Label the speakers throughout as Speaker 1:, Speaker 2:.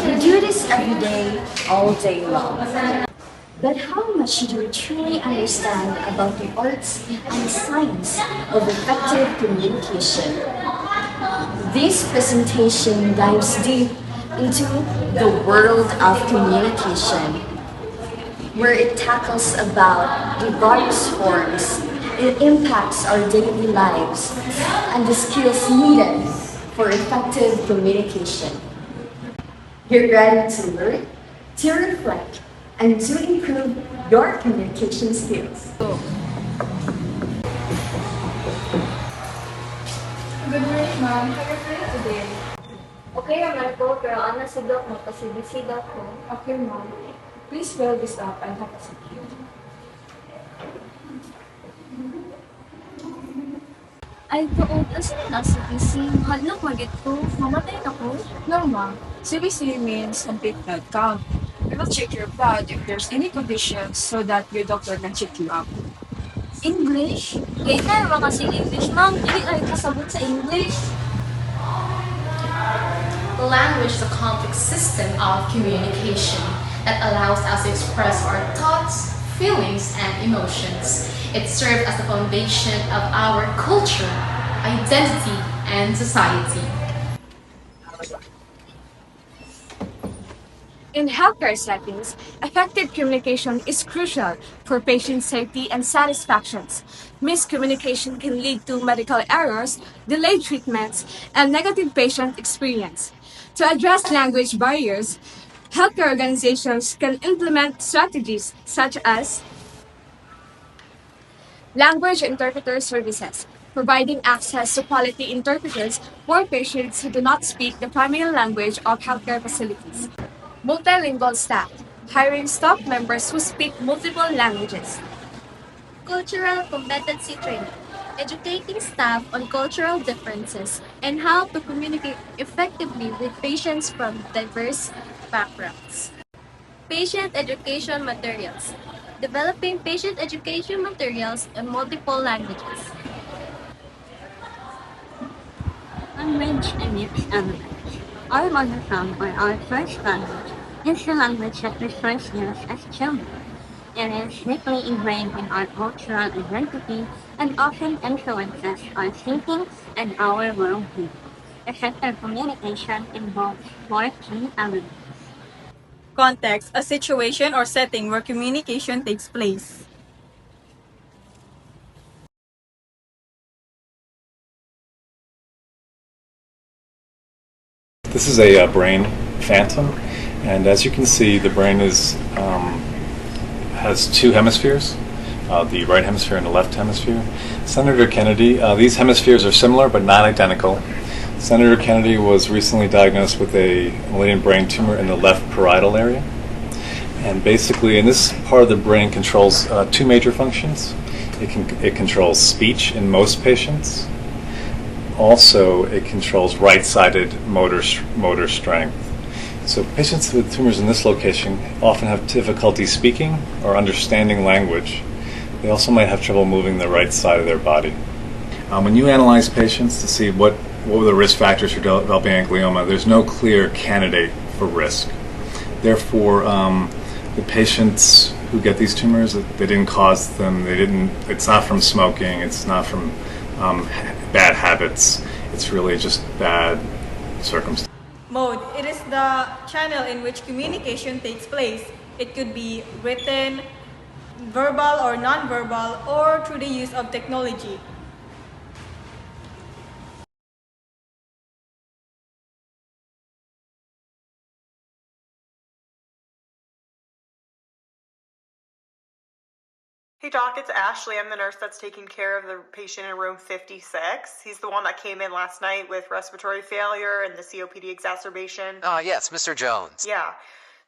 Speaker 1: We do this every day, all day long. But how much do we truly understand about the arts and science of effective communication? This presentation dives deep into the world of communication, where it tackles about the various forms, it impacts our daily lives, and the skills needed for effective communication. Get ready to learn, to reflect, and to improve your communication skills.
Speaker 2: Good morning, ma'am. How are you feeling today?
Speaker 3: Okay naman po, pero ang nasidok mo kasi bisida ko.
Speaker 2: Okay, ma'am. Please fill this up and have a seat.
Speaker 3: Ay, doon, asa na nasa busy? Mahal na magit ko. Mamatay na ko.
Speaker 2: No, ma'am. CBC means complete blood count. We will check your blood if there's any conditions so that your doctor can check you up.
Speaker 3: English? Late na naman kasi English, ma'am. Hindi ay kasabot sa English.
Speaker 4: Language is a complex system of communication that allows us to express our thoughts, feelings, and emotions. It serves as the foundation of our culture, identity, and society.
Speaker 5: In healthcare settings, effective communication is crucial for patient safety and satisfactions. Miscommunication can lead to medical errors, delayed treatments, and negative patient experience. To address language barriers, healthcare organizations can implement strategies such as language interpreter services, providing access to quality interpreters for patients who do not speak the primary language of healthcare facilities. Multilingual staff, hiring staff members who speak multiple languages.
Speaker 3: Cultural competency training, educating staff on cultural differences and how to communicate effectively with patients from diverse backgrounds. Patient education materials, developing patient education materials in multiple languages.
Speaker 6: Language and its elements. Our mother tongue or our first language is the language that we first use as children. It is deeply ingrained in our cultural identity and often influences our thinking and our worldview. Effective communication involves four key elements.
Speaker 7: Context, a situation or setting where communication takes place.
Speaker 8: This is a brain phantom, and as you can see, the brain has two hemispheres, the right hemisphere and the left hemisphere. Senator Kennedy, these hemispheres are similar but not identical. Senator Kennedy was recently diagnosed with a malignant brain tumor in the left parietal area. And basically, in this part of the brain controls two major functions. It controls speech in most patients. Also, it controls right-sided motor strength. So patients with tumors in this location often have difficulty speaking or understanding language. They also might have trouble moving the right side of their body. When you analyze patients to see what were the risk factors for developing glioma, there's no clear candidate for risk. Therefore, the patients who get these tumors, they didn't cause them. It's not from smoking. It's not from bad habits. It's really just bad circumstances.
Speaker 7: Mode, it is the channel in which communication takes place. It could be written, verbal or non-verbal, or through the use of technology.
Speaker 9: Hey doc, it's Ashley. I'm the nurse that's taking care of the patient in room 56. He's the one that came in last night with respiratory failure and the COPD exacerbation.
Speaker 10: Yes, Mr. Jones.
Speaker 9: Yeah.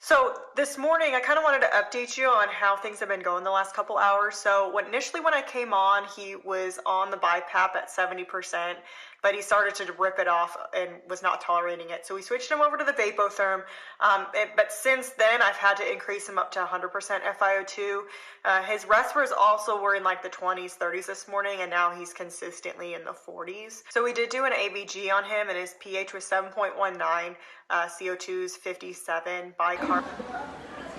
Speaker 9: So this morning, I kind of wanted to update you on how things have been going the last couple hours. So initially when I came on, he was on the BiPAP at 70%, but he started to rip it off and was not tolerating it. So we switched him over to the Vapotherm. But since then, I've had to increase him up to 100% FiO2. His respiratories also were in like the 20s, 30s this morning, and now he's consistently in the 40s. So we did do an ABG on him, and his pH was 7.19, CO2 is 57, bicarb.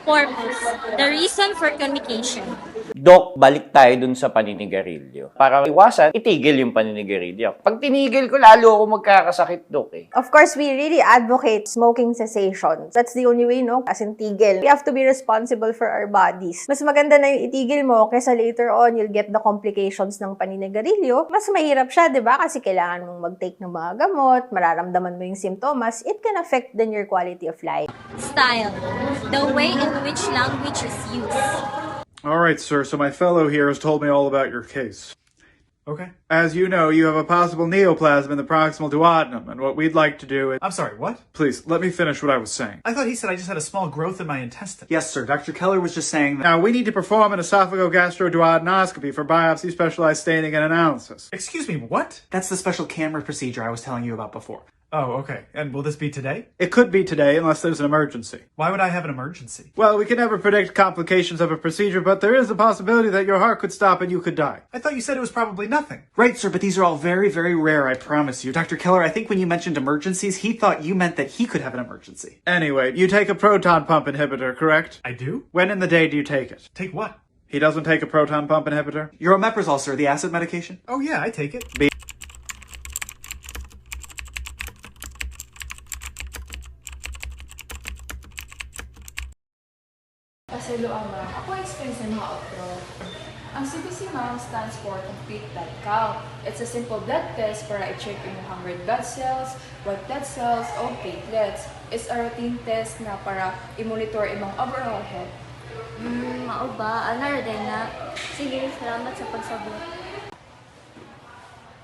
Speaker 3: Purpose, the reason for communication.
Speaker 10: Dok, balik tayo dun sa paninigarilyo. Para iwasan, itigil yung paninigarilyo. Pag tinigil ko, lalo ako magkakasakit, Dok eh.
Speaker 11: Of course, we really advocate smoking cessation. That's the only way, no? As in tigil. We have to be responsible for our bodies. Mas maganda na yung itigil mo kaysa later on, you'll get the complications ng paninigarilyo. Mas mahirap siya, di ba? Kasi kailangan mong mag-take ng mga gamot, mararamdaman mo yung symptoms. It can affect then your quality of life.
Speaker 3: Style, the way in which language is used.
Speaker 12: All right, sir, so my fellow here has told me all about your case.
Speaker 13: Okay.
Speaker 12: As you know, you have a possible neoplasm in the proximal duodenum, and what we'd like to do is...
Speaker 13: I'm sorry, what?
Speaker 12: Please, let me finish what I was saying.
Speaker 13: I thought he said I just had a small growth in my intestine.
Speaker 12: Yes, sir, Dr. Keller was just saying that. Now, we need to perform an esophagogastroduodenoscopy for biopsy, specialized staining, and analysis.
Speaker 13: Excuse me, what?
Speaker 14: That's the special camera procedure I was telling you about before.
Speaker 13: Oh, okay. And will this be today?
Speaker 12: It could be today, unless there's an emergency.
Speaker 13: Why would I have an emergency?
Speaker 12: Well, we can never predict complications of a procedure, but there is a possibility that your heart could stop and you could die.
Speaker 13: I thought you said it was probably nothing.
Speaker 14: Right, sir, but these are all very, very rare, I promise you. Dr. Keller, I think when you mentioned emergencies, he thought you meant that he could have an emergency.
Speaker 12: Anyway, you take a proton pump inhibitor, correct?
Speaker 13: I do?
Speaker 12: When in the day do you take it?
Speaker 13: Take what?
Speaker 12: He doesn't take a proton pump inhibitor?
Speaker 14: Your omeprazole, sir, the acid medication?
Speaker 13: Oh yeah, I take it.
Speaker 2: Paselo ama, ako experience na mga outro. Ang CBC ma'am stands for complete blood count. It's a simple blood test para i-check yung hungry blood cells, white blood cells, o platelets. It's a routine test na para i-monitor imong overall health.
Speaker 3: Mao ba? Anar din na. Sige, salamat sa pagsabot.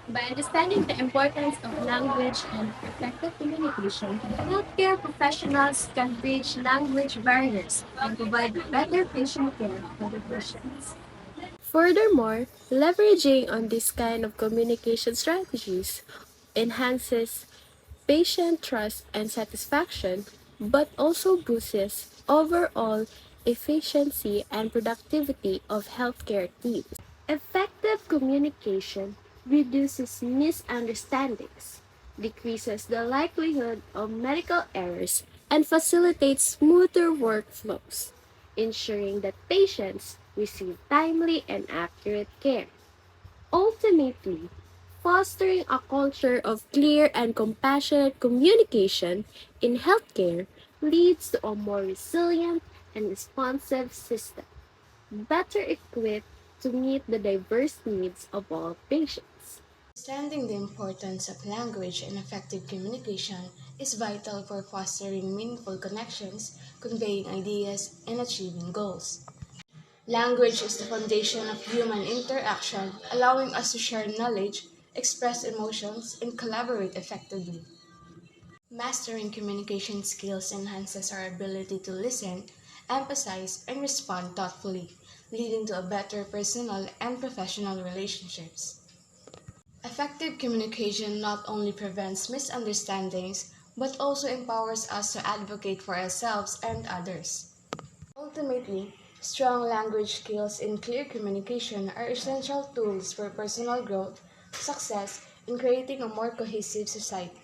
Speaker 3: By understanding the importance of language and effective communication, healthcare professionals can bridge language barriers and provide better patient care for the patients.
Speaker 15: Furthermore, leveraging on this kind of communication strategies enhances patient trust and satisfaction, but also boosts overall efficiency and productivity of healthcare teams. Effective communication reduces misunderstandings, decreases the likelihood of medical errors, and facilitates smoother workflows, ensuring that patients receive timely and accurate care. Ultimately, fostering a culture of clear and compassionate communication in healthcare leads to a more resilient and responsive system, better equipped to meet the diverse needs of all patients.
Speaker 16: Understanding the importance of language and effective communication is vital for fostering meaningful connections, conveying ideas, and achieving goals. Language is the foundation of human interaction, allowing us to share knowledge, express emotions, and collaborate effectively. Mastering communication skills enhances our ability to listen, emphasize, and respond thoughtfully, leading to a better personal and professional relationships. Effective communication not only prevents misunderstandings, but also empowers us to advocate for ourselves and others. Ultimately, strong language skills and clear communication are essential tools for personal growth, success, and creating a more cohesive society.